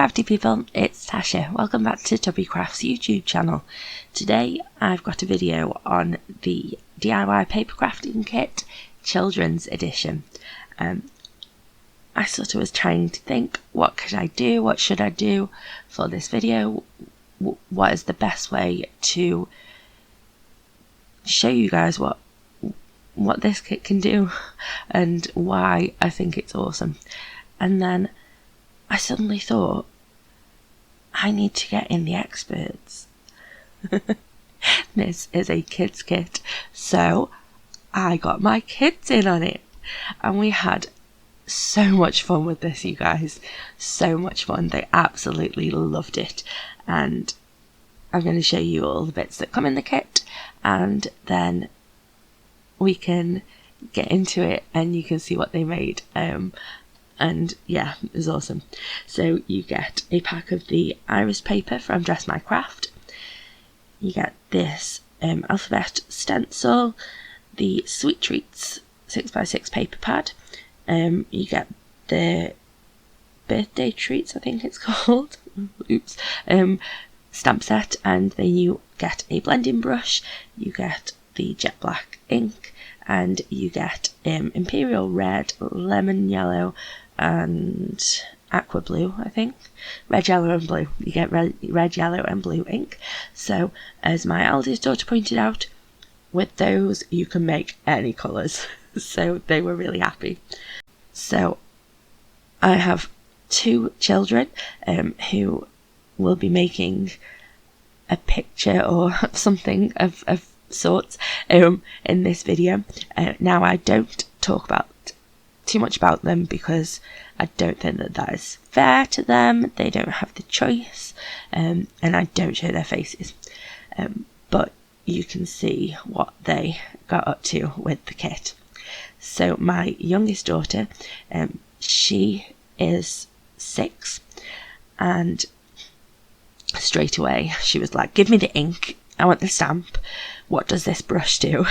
crafty people, it's Tasha. Welcome back to Tubby Crafts YouTube channel. Today I've got a video on the DIY Papercrafting Kit Children's Edition. I sort of was trying to think, what could I do, what should I do for this video, what is the best way to show you guys what this kit can do and why I think it's awesome. And then I suddenly thought, I need to get in the experts. This is a kids kit, so I got my kids in on it, and we had so much fun with this, you guys. So much fun. They absolutely loved it, and I'm going to show you all the bits that come in the kit, and then we can get into it and you can see what they made. And yeah, it was awesome. So you get a pack of the iris paper from Dress My Craft. You get this alphabet stencil, the Sweet Treats 6x6 paper pad. You get the birthday treats, I think it's called. Oops. Stamp set, and then you get a blending brush. You get the jet black ink, and you get imperial red, lemon yellow, and aqua blue, I think. Red, yellow and blue. You get red, yellow and blue ink. So, as my eldest daughter pointed out, with those you can make any colours. So they were really happy. So I have two children who will be making a picture or something of sorts in this video. Now I don't talk about too much about them because I don't think that is fair to them. They don't have the choice, and I don't show their faces, but you can see what they got up to with the kit. So my youngest daughter, she is 6, and straight away she was like, give me the ink, I want the stamp, what does this brush do?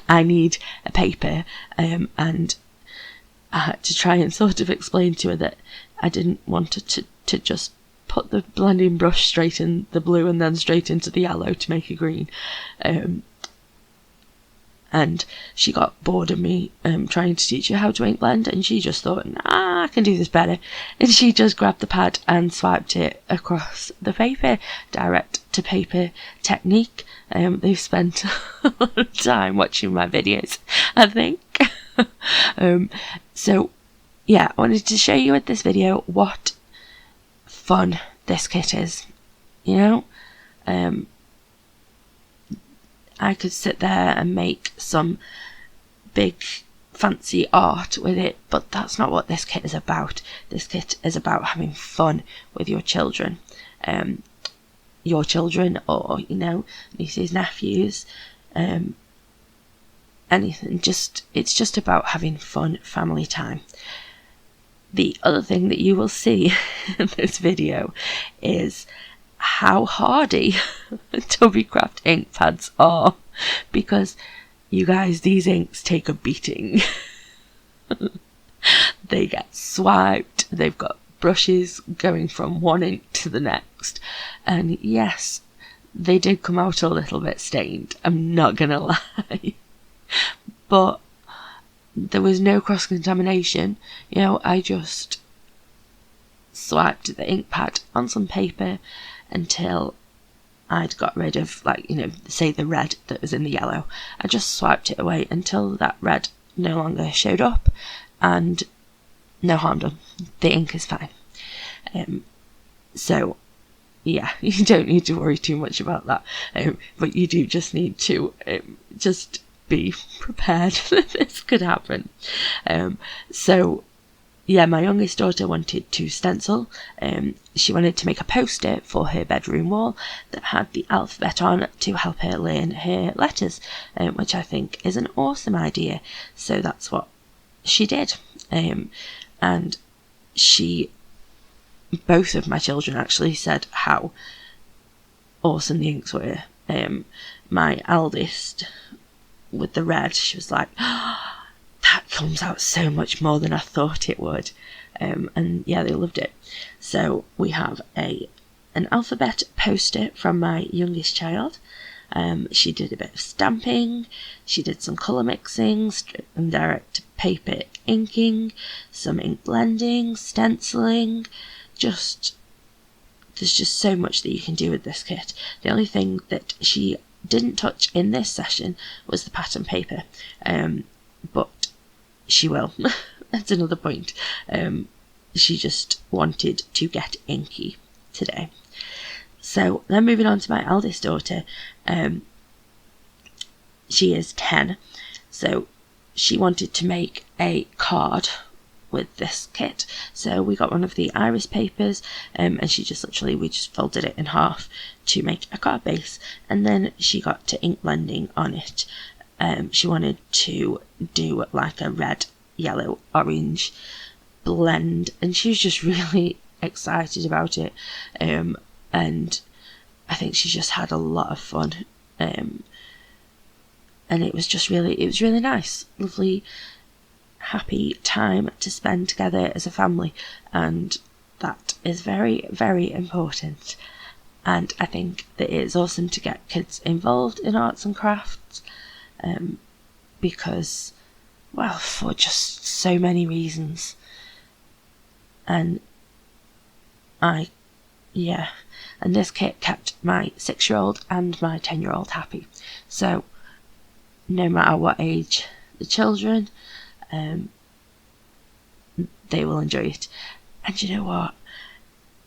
I need a paper, and I had to try and sort of explain to her that I didn't want her to just put the blending brush straight in the blue and then straight into the yellow to make a green. And she got bored of me trying to teach her how to ink blend, and she just thought, nah, I can do this better. And she just grabbed the pad and swiped it across the paper, direct to paper technique. They've spent a lot of time watching my videos, I think. So yeah, I wanted to show you with this video what fun this kit is. You know, I could sit there and make some big fancy art with it, but that's not what this kit is about. This kit is about having fun with your children, or, you know, nieces, nephews, anything. It's just about having fun family time. The other thing that you will see in this video is how hardy Tubbycraft ink pads are, because you guys, these inks take a beating. They get swiped, they've got brushes going from one ink to the next, and yes, they did come out a little bit stained, I'm not gonna lie. But there was no cross-contamination. You know, I just swiped the ink pad on some paper until I'd got rid of, like, you know, say the red that was in the yellow. I just swiped it away until that red no longer showed up, and no harm done. The ink is fine. So yeah, you don't need to worry too much about that, but you do just need to just be prepared that this could happen. So yeah, my youngest daughter wanted to stencil. She wanted to make a poster for her bedroom wall that had the alphabet on to help her learn her letters, which I think is an awesome idea. So that's what she did. And both of my children actually said how awesome the inks were. My eldest, with the red, she was like, oh, that comes out so much more than I thought it would. and yeah, they loved it. So we have an alphabet poster from my youngest child. She did a bit of stamping, she did some colour mixing, strip and direct paper inking, some ink blending, stenciling. There's just so much that you can do with this kit. The only thing that she didn't touch in this session was the pattern paper, but she will. That's another point. She just wanted to get inky today. So then moving on to my eldest daughter, she is 10, so she wanted to make a card with this kit. So we got one of the iris papers, and we just folded it in half to make a card base, and then she got to ink blending on it. She wanted to do like a red, yellow, orange blend, and she was just really excited about it, and I think she just had a lot of fun, and it was really nice, lovely, happy time to spend together as a family, and that is very, very important. And I think that it's awesome to get kids involved in arts and crafts, because, well, for just so many reasons. And this kit kept my 6-year-old and my 10-year-old happy. So no matter what age the children, they will enjoy it. And you know what?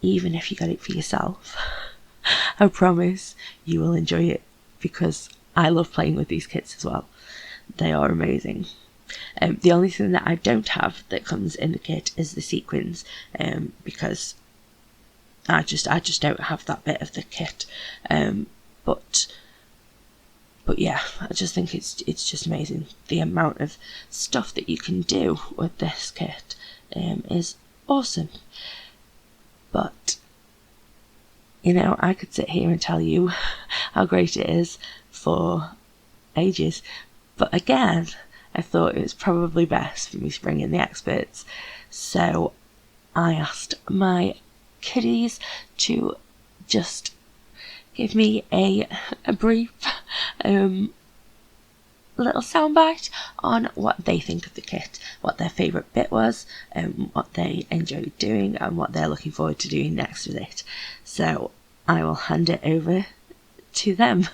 Even if you get it for yourself, I promise you will enjoy it, because I love playing with these kits as well. They are amazing. The only thing that I don't have that comes in the kit is the sequins, because I just don't have that bit of the kit. But yeah, I just think it's just amazing. The amount of stuff that you can do with this kit is awesome. But you know, I could sit here and tell you how great it is for ages. But again, I thought it was probably best for me to bring in the experts. So I asked my kiddies to just give me a brief little soundbite on what they think of the kit, what their favourite bit was, what they enjoyed doing, and what they're looking forward to doing next with it. So I will hand it over to them.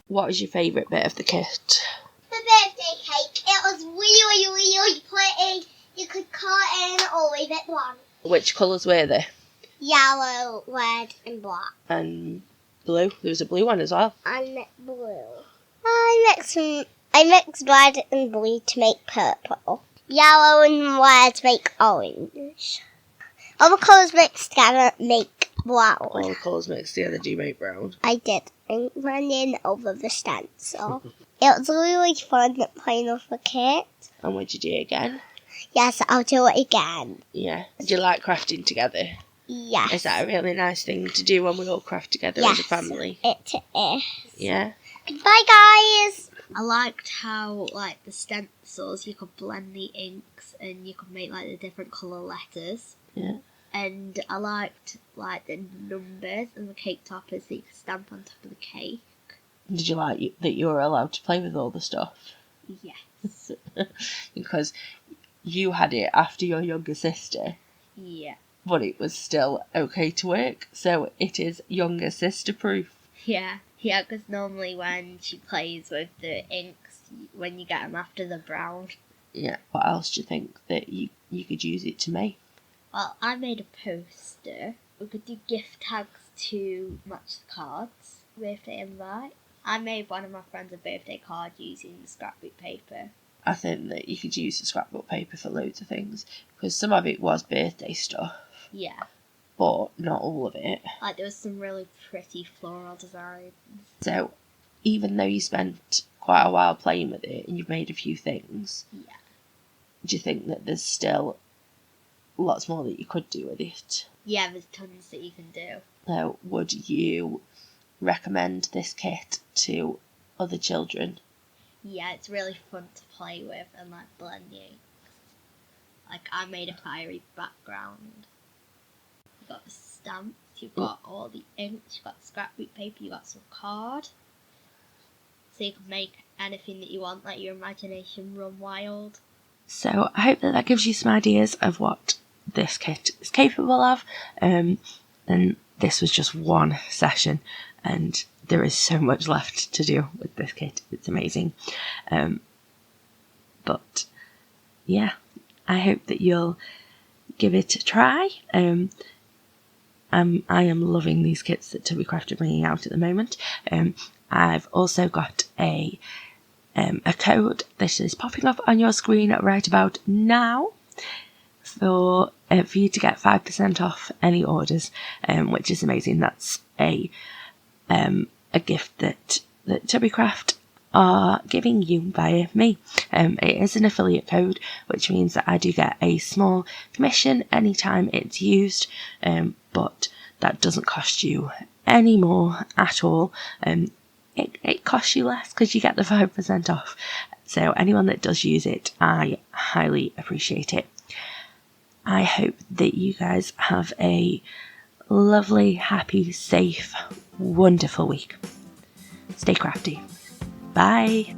What was your favourite bit of the kit? The birthday cake. It was really pretty. You could cut in or leave it blank. Which colours were they? Yellow, red and black. And blue. There was a blue one as well. And blue. I mixed red and blue to make purple. Yellow and red make orange. All the colours mixed together make brown. All the colours mixed together do make brown. I did. And ran in over the stencil. It was really fun playing with the kit. And would you do it again? Yes, I'll do it again. Yeah. Do you like crafting together? Yes. Is that a really nice thing to do when we all craft together as a family? It is. Yeah. Goodbye, guys. I liked how, like, the stencils, you could blend the inks and you could make, like, the different colour letters. Yeah. And I liked, like, the numbers and the cake toppers that you could stamp on top of the cake. Did you like that you were allowed to play with all the stuff? Yes. Because you had it after your younger sister. Yeah. But it was still okay to work, so it is younger sister proof. Yeah. Yeah, because normally when she plays with the inks, when you get them after the brown. Yeah. What else do you think that you could use it to make? Well, I made a poster. We could do gift tags to match the cards. Birthday invite. I made one of my friends a birthday card using the scrapbook paper. I think that you could use the scrapbook paper for loads of things, because some of it was birthday stuff. Yeah. But not all of it. Like, there was some really pretty floral designs. So, even though you spent quite a while playing with it and you've made a few things, yeah, do you think that there's still lots more that you could do with it? Yeah, there's tons that you can do. So, would you recommend this kit to other children? Yeah, it's really fun to play with and, like, blend the inks. Like, I made a fiery background. You've got the stamps, you've got all the inks, you've got scrapbook paper, you've got some card. So you can make anything that you want, let your imagination run wild. So I hope that gives you some ideas of what this kit is capable of. And this was just one session, and there is so much left to do with this kit. It's amazing. But yeah, I hope that you'll give it a try. I am loving these kits that To Be Crafted are bringing out at the moment. I've also got a code that is popping up on your screen right about now for you to get 5% off any orders, which is amazing. That's a gift that To Be Craft are giving you via me. It is an affiliate code, which means that I do get a small commission anytime it's used, but that doesn't cost you any more at all. It costs you less because you get the 5% off. So anyone that does use it, I highly appreciate it. I hope that you guys have a lovely, happy, safe, wonderful week. Stay crafty. Bye.